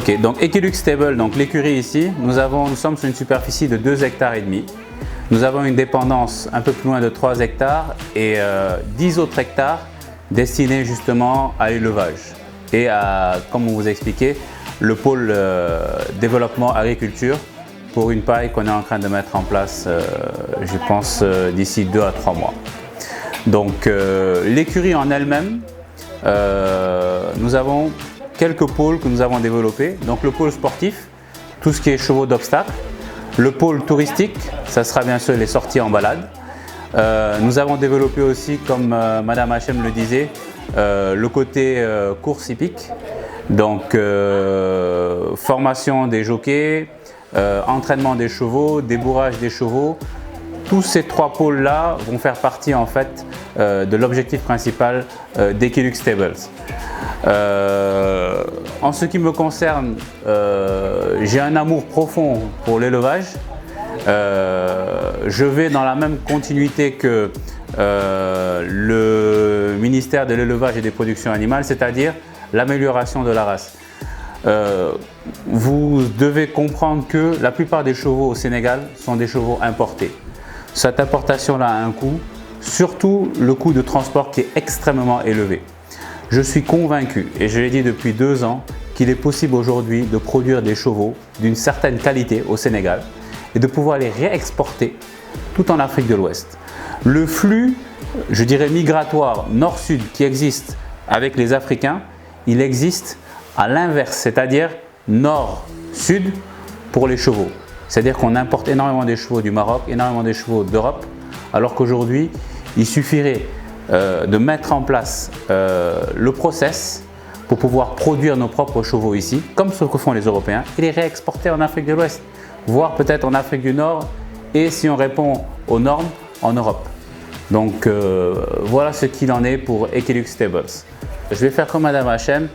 Ok, donc Equilux Stable, donc l'écurie ici, nous sommes sur une superficie de 2,5 hectares. Nous avons une dépendance un peu plus loin de 3 hectares et 10 autres hectares destinés justement à l'élevage et à, comme on vous a expliqué, le pôle développement agriculture pour une paille qu'on est en train de mettre en place, je pense, d'ici 2 à 3 mois. Donc l'écurie en elle-même, nous avons quelques pôles que nous avons développés. Donc le pôle sportif, tout ce qui est chevaux d'obstacles. Le pôle touristique, ça sera bien sûr les sorties en balade. Nous avons développé aussi, comme Madame Hachem le disait, le côté course hippique. Donc formation des jockeys, entraînement des chevaux, débourrage des chevaux. Tous ces 3 pôles-là vont faire partie en fait de l'objectif principal d'Equilux Stables. En ce qui me concerne, j'ai un amour profond pour l'élevage. Je vais dans la même continuité que le ministère de l'élevage et des productions animales, c'est-à-dire l'amélioration de la race. Vous devez comprendre que la plupart des chevaux au Sénégal sont des chevaux importés. Cette importation-là a un coût, surtout le coût de transport qui est extrêmement élevé. Je suis convaincu, et je l'ai dit depuis 2 ans, qu'il est possible aujourd'hui de produire des chevaux d'une certaine qualité au Sénégal et de pouvoir les réexporter tout en Afrique de l'Ouest. Le flux, je dirais migratoire nord-sud qui existe avec les Africains, il existe à l'inverse, c'est-à-dire nord-sud pour les chevaux. C'est-à-dire qu'on importe énormément des chevaux du Maroc, énormément des chevaux d'Europe, alors qu'aujourd'hui, il suffirait de mettre en place le process pour pouvoir produire nos propres chevaux ici, comme ce que font les Européens, et les réexporter en Afrique de l'Ouest, voire peut-être en Afrique du Nord, et si on répond aux normes, en Europe. Donc voilà ce qu'il en est pour Equilux Stables. Je vais faire comme Madame Hachem,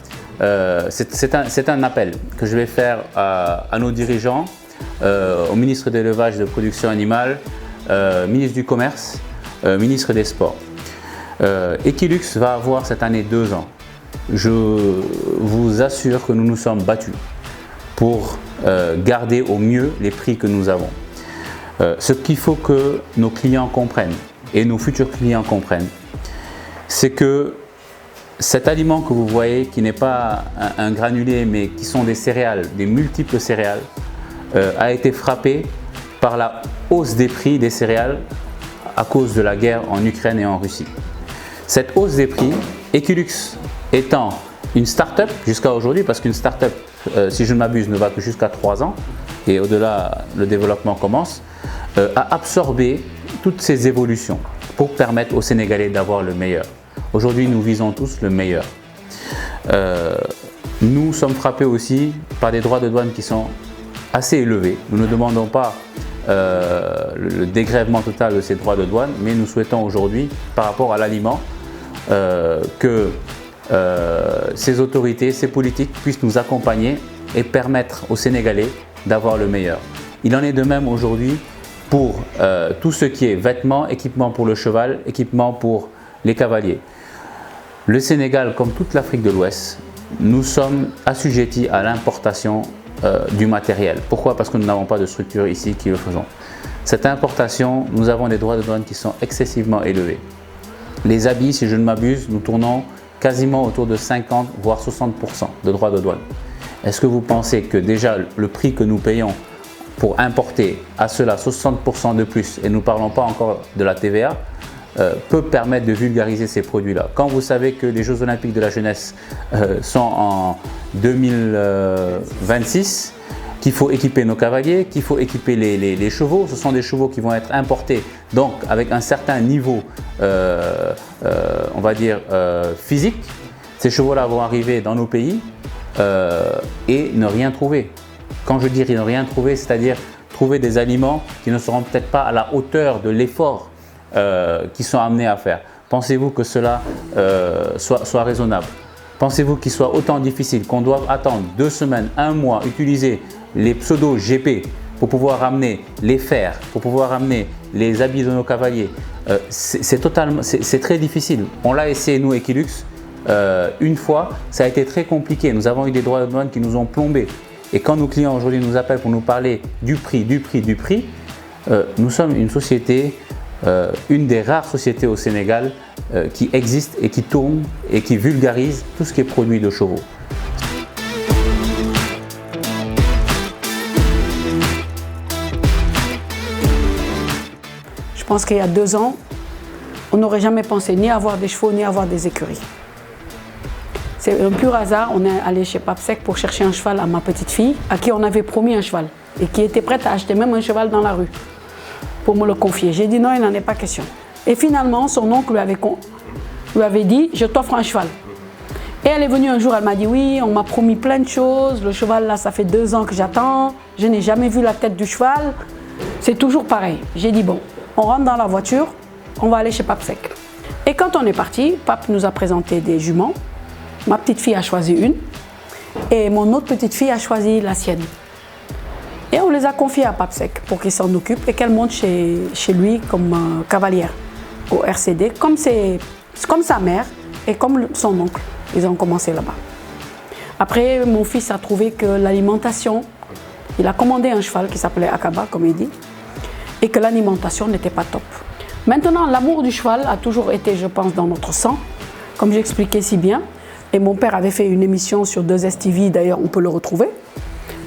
c'est un appel que je vais faire à nos dirigeants, au ministre de l'élevage et de production animale, ministre du commerce, ministre des sports. Equilux va avoir cette année 2 ans. Je vous assure que nous nous sommes battus pour garder au mieux les prix que nous avons. Ce qu'il faut que nos clients comprennent et nos futurs clients comprennent, c'est que cet aliment que vous voyez, qui n'est pas un granulé mais qui sont des céréales, des multiples céréales, a été frappé par la hausse des prix des céréales à cause de la guerre en Ukraine et en Russie. Cette hausse des prix, Equilux étant une start-up jusqu'à aujourd'hui, parce qu'une start-up, si je ne m'abuse, ne va que jusqu'à 3 ans, et au-delà, le développement commence, a absorbé toutes ces évolutions pour permettre aux Sénégalais d'avoir le meilleur. Aujourd'hui, nous visons tous le meilleur. Nous sommes frappés aussi par des droits de douane qui sont assez élevés. Nous ne demandons pas le dégrèvement total de ces droits de douane, mais nous souhaitons aujourd'hui, par rapport à l'aliment, que ces autorités, ces politiques puissent nous accompagner et permettre aux Sénégalais d'avoir le meilleur. Il en est de même aujourd'hui pour tout ce qui est vêtements, équipements pour le cheval, équipements pour les cavaliers. Le Sénégal, comme toute l'Afrique de l'Ouest, nous sommes assujettis à l'importation du matériel. Pourquoi? Parce que nous n'avons pas de structure ici qui le faisons. Cette importation, nous avons des droits de douane qui sont excessivement élevés. Les habits, si je ne m'abuse, nous tournons quasiment autour de 50 voire 60% de droits de douane. Est-ce que vous pensez que déjà le prix que nous payons pour importer à cela 60% de plus, et nous ne parlons pas encore de la TVA, peut permettre de vulgariser ces produits-là? Quand vous savez que les Jeux Olympiques de la jeunesse sont en 2026, qu'il faut équiper nos cavaliers, qu'il faut équiper les chevaux, ce sont des chevaux qui vont être importés, donc avec un certain niveau, on va dire, physique. Ces chevaux-là vont arriver dans nos pays et ne rien trouver. Quand je dis ne rien trouver, c'est-à-dire trouver des aliments qui ne seront peut-être pas à la hauteur de l'effort qu'ils sont amenés à faire. Pensez-vous que cela soit raisonnable? Pensez-vous qu'il soit autant difficile qu'on doive attendre 2 semaines, 1 mois, utiliser les pseudo GP pour pouvoir ramener les fers, pour pouvoir ramener les habits de nos cavaliers? C'est très difficile. On l'a essayé nous, Equilux, une fois, ça a été très compliqué. Nous avons eu des droits de douane qui nous ont plombés. Et quand nos clients aujourd'hui nous appellent pour nous parler du prix, nous sommes une société, une des rares sociétés au Sénégal qui existe et qui tourne et qui vulgarise tout ce qui est produit de chevaux. Je pense qu'il y a 2 ans, on n'aurait jamais pensé ni avoir des chevaux, ni avoir des écuries. C'est un pur hasard, on est allé chez Papsec pour chercher un cheval à ma petite fille, à qui on avait promis un cheval, et qui était prête à acheter même un cheval dans la rue, pour me le confier. J'ai dit non, il n'en est pas question. Et finalement, son oncle lui avait dit, je t'offre un cheval. Et elle est venue un jour, elle m'a dit, oui, on m'a promis plein de choses, le cheval là, ça fait 2 ans que j'attends, je n'ai jamais vu la tête du cheval, c'est toujours pareil. J'ai dit, bon, on rentre dans la voiture, on va aller chez Papsec. Et quand on est parti, Pape nous a présenté des juments. Ma petite fille a choisi une et mon autre petite fille a choisi la sienne. Et on les a confiées à Papsec pour qu'il s'en occupe et qu'elle monte chez lui comme cavalière au RCD, comme sa mère et comme son oncle. Ils ont commencé là-bas. Après, mon fils a trouvé que l'alimentation, il a commandé un cheval qui s'appelait Akaba, comme il dit, et que l'alimentation n'était pas top. Maintenant, l'amour du cheval a toujours été, je pense, dans notre sang, comme j'expliquais si bien. Et mon père avait fait une émission sur 2STV, d'ailleurs on peut le retrouver,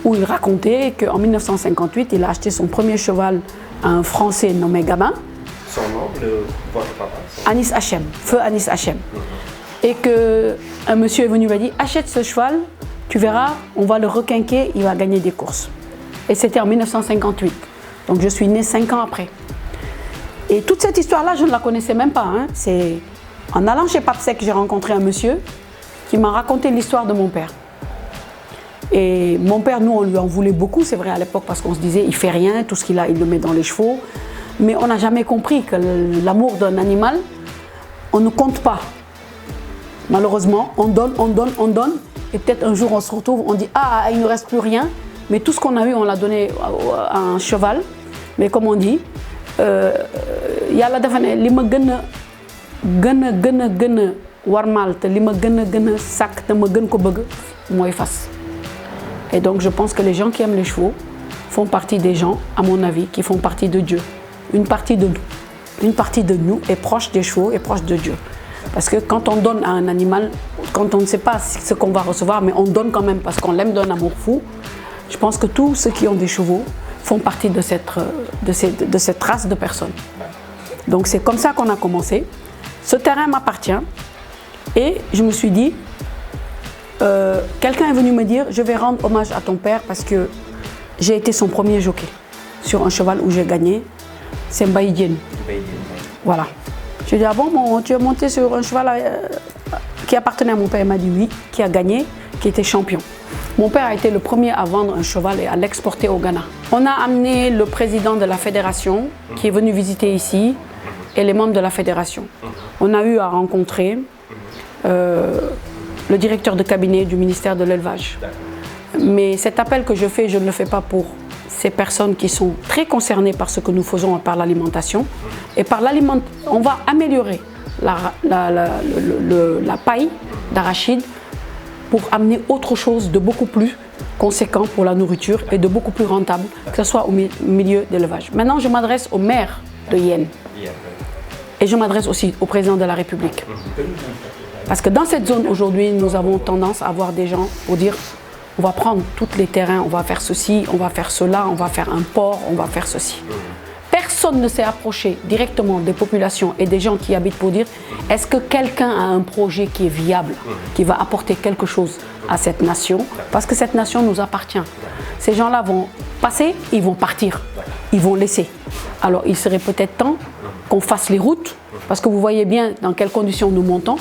où il racontait qu'en 1958, il a acheté son premier cheval à un Français nommé Gabin. Son nom, votre papa? Anis Hachem, feu Anis Hachem. Et qu'un monsieur est venu lui a dit, achète ce cheval, tu verras, on va le requinquer, il va gagner des courses. Et c'était en 1958, donc je suis née 5 ans après. Et toute cette histoire-là, je ne la connaissais même pas. Hein. C'est en allant chez Papsec que j'ai rencontré un monsieur qui m'a raconté l'histoire de mon père. Et mon père, nous, on lui en voulait beaucoup, c'est vrai à l'époque, parce qu'on se disait, il fait rien, tout ce qu'il a, il le met dans les chevaux. Mais on n'a jamais compris que l'amour d'un animal, on ne compte pas. Malheureusement, on donne, et peut-être un jour on se retrouve, on dit, ah, il ne reste plus rien, mais tout ce qu'on a eu, on l'a donné à un cheval. Mais comme on dit, yàlla dafa ne li ma gën a warmal te li ma gën a sàkk te ma gën ko bëgg mooy fas. Et donc je pense que les gens qui aiment les chevaux font partie des gens, à mon avis, qui font partie de Dieu. Une partie de nous est proche des chevaux, est proche de Dieu. Parce que quand on donne à un animal, quand on ne sait pas ce qu'on va recevoir, mais on donne quand même parce qu'on l'aime d'un amour fou, je pense que tous ceux qui ont des chevaux font partie de cette race de personnes. Donc c'est comme ça qu'on a commencé. Ce terrain m'appartient et je me suis dit, quelqu'un est venu me dire, je vais rendre hommage à ton père parce que j'ai été son premier jockey sur un cheval où j'ai gagné, c'est Mbaye Diène. Voilà. Je lui ai dit, ah bon, tu es monté sur un cheval qui appartenait à mon père, il m'a dit oui, qui a gagné, qui était champion. Mon père a été le premier à vendre un cheval et à l'exporter au Ghana. On a amené le président de la fédération qui est venu visiter ici et les membres de la fédération. On a eu à rencontrer le directeur de cabinet du ministère de l'élevage. Mais cet appel que je fais, je ne le fais pas pour ces personnes qui sont très concernées par ce que nous faisons par l'alimentation. Et par l'alimentation, on va améliorer la paille d'arachide pour amener autre chose de beaucoup plus conséquent pour la nourriture et de beaucoup plus rentable, que ce soit au milieu d'élevage. Maintenant, je m'adresse au maire de Yène et je m'adresse aussi au président de la République. Parce que dans cette zone aujourd'hui, nous avons tendance à avoir des gens pour dire on va prendre tous les terrains, on va faire ceci, on va faire cela, on va faire un port, on va faire ceci. Personne ne s'est approché directement des populations et des gens qui habitent pour dire est-ce que quelqu'un a un projet qui est viable, qui va apporter quelque chose à cette nation, parce que cette nation nous appartient. Ces gens-là vont passer, ils vont partir, ils vont laisser. Alors il serait peut-être temps qu'on fasse les routes, parce que vous voyez bien dans quelles conditions nous montons.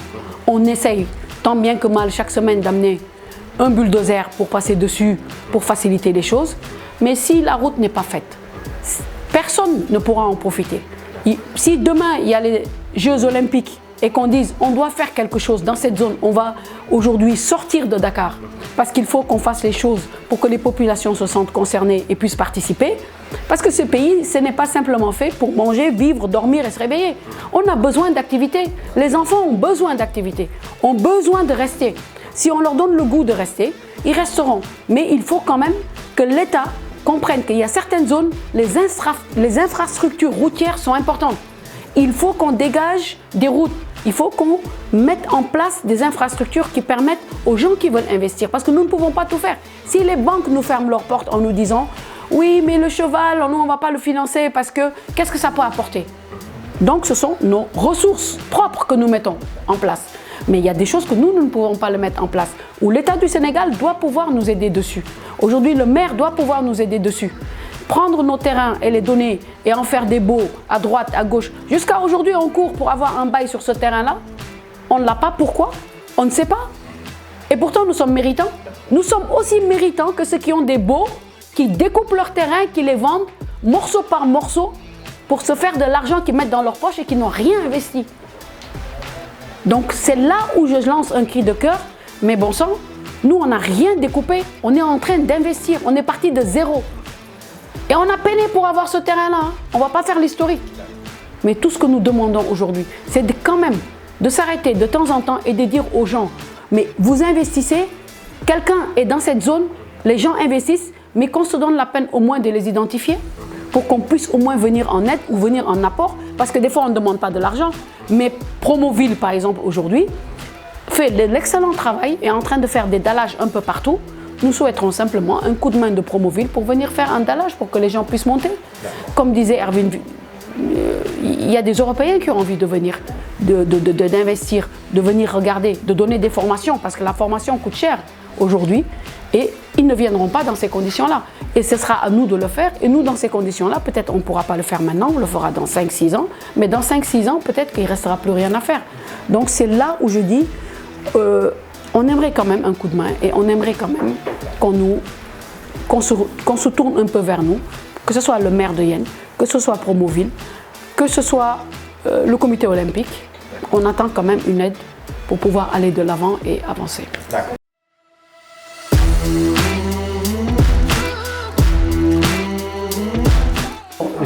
On essaye tant bien que mal chaque semaine d'amener un bulldozer pour passer dessus, pour faciliter les choses. Mais si la route n'est pas faite, personne ne pourra en profiter. Si demain il y a les Jeux Olympiques et qu'on dise on doit faire quelque chose dans cette zone, on va aujourd'hui sortir de Dakar parce qu'il faut qu'on fasse les choses pour que les populations se sentent concernées et puissent participer. Parce que ce pays, ce n'est pas simplement fait pour manger, vivre, dormir et se réveiller. On a besoin d'activité. Les enfants ont besoin d'activité, ont besoin de rester. Si on leur donne le goût de rester, ils resteront. Mais il faut quand même que l'État comprenne qu'il y a certaines zones, les infrastructures routières sont importantes. Il faut qu'on dégage des routes. Il faut qu'on mette en place des infrastructures qui permettent aux gens qui veulent investir. Parce que nous ne pouvons pas tout faire. Si les banques nous ferment leurs portes en nous disant « Oui, mais le cheval, nous, on ne va pas le financer parce que qu'est-ce que ça peut apporter ?» Donc, ce sont nos ressources propres que nous mettons en place. Mais il y a des choses que nous ne pouvons pas le mettre en place, où l'État du Sénégal doit pouvoir nous aider dessus. Aujourd'hui, le maire doit pouvoir nous aider dessus. Prendre nos terrains et les donner et en faire des baux à droite, à gauche. Jusqu'à aujourd'hui, on court pour avoir un bail sur ce terrain-là. On ne l'a pas. Pourquoi? On ne sait pas. Et pourtant, nous sommes méritants. Nous sommes aussi méritants que ceux qui ont des baux, qui découpent leurs terrains, qui les vendent morceau par morceau pour se faire de l'argent qu'ils mettent dans leur poche et qui n'ont rien investi. Donc c'est là où je lance un cri de cœur. Mais bon sang, nous on n'a rien découpé. On est en train d'investir. On est parti de zéro. Et on a peiné pour avoir ce terrain-là. Hein. On ne va pas faire l'historique. Mais tout ce que nous demandons aujourd'hui, c'est quand même de s'arrêter de temps en temps et de dire aux gens, mais vous investissez, quelqu'un est dans cette zone, les gens investissent, mais qu'on se donne la peine au moins de les identifier pour qu'on puisse au moins venir en aide ou venir en apport. Parce que des fois, on ne demande pas de l'argent. Mais Promoville, par exemple, aujourd'hui, fait de l'excellent travail et est en train de faire des dallages un peu partout. Nous souhaiterons simplement un coup de main de Promoville pour venir faire un dallage pour que les gens puissent monter. Comme disait Erwin, il y a des Européens qui ont envie de venir, d'investir, de venir regarder, de donner des formations parce que la formation coûte cher aujourd'hui et ils ne viendront pas dans ces conditions-là. Et ce sera à nous de le faire. Et nous, dans ces conditions-là, peut-être on ne pourra pas le faire maintenant, on le fera dans 5-6 ans. Mais dans 5-6 ans, peut-être qu'il ne restera plus rien à faire. Donc c'est là où je dis, on aimerait quand même un coup de main et on aimerait quand même qu'on se tourne un peu vers nous, que ce soit le maire de Yène, que ce soit Promoville, que ce soit le comité olympique. On attend quand même une aide pour pouvoir aller de l'avant et avancer. D'accord.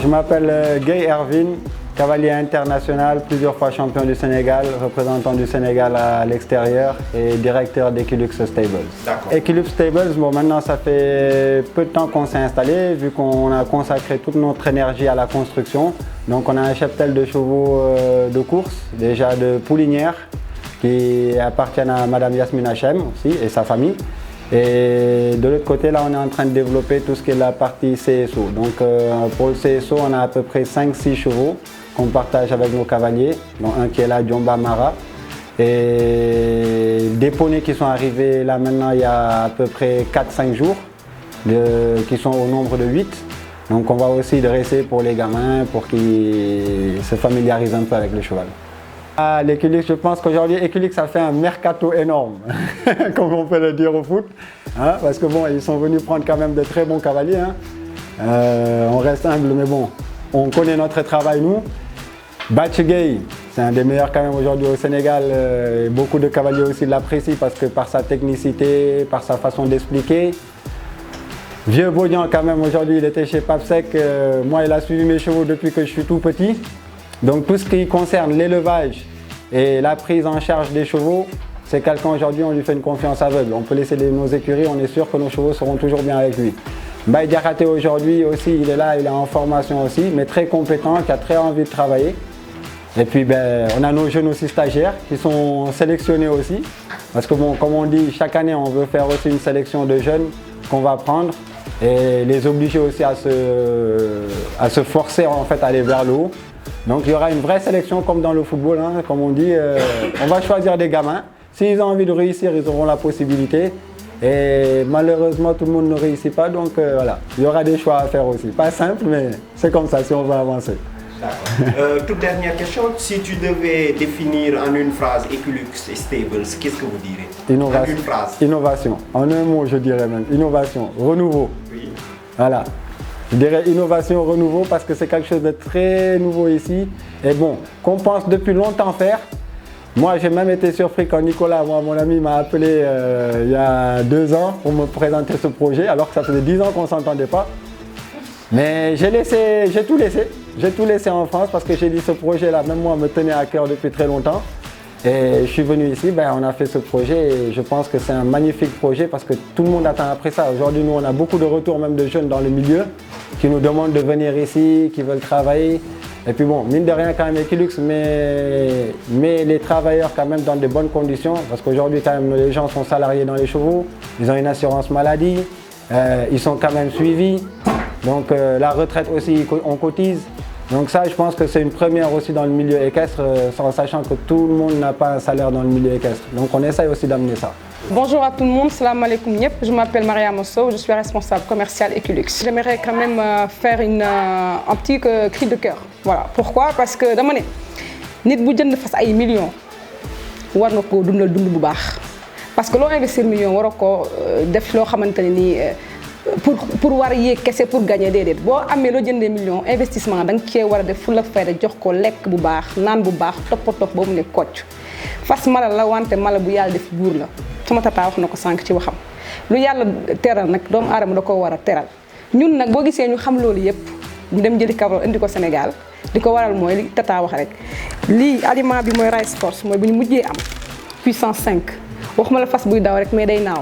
Je m'appelle Guy Erwin, cavalier international, plusieurs fois champion du Sénégal, représentant du Sénégal à l'extérieur et directeur d'Equilux Stables. Equilux Stables, bon, maintenant ça fait peu de temps qu'on s'est installé, vu qu'on a consacré toute notre énergie à la construction. Donc on a un cheptel de chevaux de course, déjà de poulinière, qui appartiennent à Madame Yasmine Hachem aussi et sa famille. Et de l'autre côté, là, on est en train de développer tout ce qui est la partie CSO. Donc pour le CSO, on a à peu près 5-6 chevaux qu'on partage avec nos cavaliers, dont un qui est là, Djomba Mara. Et des poneys qui sont arrivés là maintenant il y a à peu près 4-5 jours, qui sont au nombre de 8. Donc on va aussi dresser pour les gamins, pour qu'ils se familiarisent un peu avec le cheval. L'Equilux, je pense qu'aujourd'hui, Equilux a fait un mercato énorme, comme on peut le dire au foot, hein, parce que bon, ils sont venus prendre quand même de très bons cavaliers. Hein. On reste humble, mais bon, on connaît notre travail, nous. Batchegay, c'est un des meilleurs quand même aujourd'hui au Sénégal. Beaucoup de cavaliers aussi l'apprécient parce que par sa technicité, par sa façon d'expliquer. Vieux Baudian quand même aujourd'hui, il était chez Papsec. Moi, il a suivi mes chevaux depuis que je suis tout petit. Donc tout ce qui concerne l'élevage et la prise en charge des chevaux, c'est quelqu'un aujourd'hui, on lui fait une confiance aveugle. On peut laisser nos écuries, on est sûr que nos chevaux seront toujours bien avec lui. Mbaye Diakhaté aujourd'hui aussi, il est là, il est en formation aussi, mais très compétent, qui a très envie de travailler. Et puis on a nos jeunes aussi stagiaires qui sont sélectionnés aussi. Parce que bon, comme on dit, chaque année on veut faire aussi une sélection de jeunes qu'on va prendre et les obliger aussi à se forcer en fait à aller vers le haut. Donc il y aura une vraie sélection comme dans le football, hein, comme on dit, on va choisir des gamins. S'ils ont envie de réussir, ils auront la possibilité. Et malheureusement, tout le monde ne réussit pas, donc voilà, il y aura des choix à faire aussi. Pas simple, mais c'est comme ça si on veut avancer. D'accord. Toute dernière question, si tu devais définir en une phrase Equilux et Stables, qu'est-ce que vous direz? Innovation. En une phrase. Innovation, en un mot je dirais même, innovation, renouveau. Oui. Voilà. Je dirais innovation, renouveau parce que c'est quelque chose de très nouveau ici. Et bon, qu'on pense depuis longtemps faire, Moi, j'ai même été surpris quand Nicolas, mon ami, m'a appelé il y a 2 ans pour me présenter ce projet, alors que ça faisait 10 ans qu'on ne s'entendait pas. Mais j'ai tout laissé. J'ai tout laissé en France parce que j'ai dit ce projet-là, même moi, me tenait à cœur depuis très longtemps. Et je suis venu ici, on a fait ce projet et je pense que c'est un magnifique projet parce que tout le monde attend après ça. Aujourd'hui, nous, on a beaucoup de retours même de jeunes dans le milieu qui nous demandent de venir ici, qui veulent travailler. Et puis bon, mine de rien quand même Equilux, mais les travailleurs quand même dans de bonnes conditions parce qu'aujourd'hui quand même les gens sont salariés dans les chevaux, ils ont une assurance maladie, ils sont quand même suivis. Donc la retraite aussi, on cotise. Donc ça, je pense que c'est une première aussi dans le milieu équestre, en sachant que tout le monde n'a pas un salaire dans le milieu équestre. Donc on essaye aussi d'amener ça. Bonjour à tout le monde, salam alaikum Niep. Je m'appelle Mariam Sow, je suis responsable commercial Equilux. J'aimerais quand même faire un petit cri de cœur. Voilà. Pourquoi? Parce que dama ne nit bu jënd fas ay millions war nga koo dundal dund bu baax. Parce que loo investir millions waroo koo def loo xamante ne nii pour war a yéeg kese pour gagner déedéet boo amee loo jëndee million investissement da nga cee war a def fulla fayda jox ko lekk bu baax naan bu baax toppatoo ba mu ne kocc fas mala la wante mala bu yàlla def buur la sama tata wax na ko sànq ci waxam lu yàlla teral nag doomu aadama da ko war a teral ñun nag boo gisee ñu xam loolu yëpp ñu dem jëli Kaolack indi ko Sénégal li ko waral mooy li tata wax rek lii aliment bi mooy rice force mooy bu ñu mujjee am puissance 5 waxuma la fas buy daw rek mais day naaw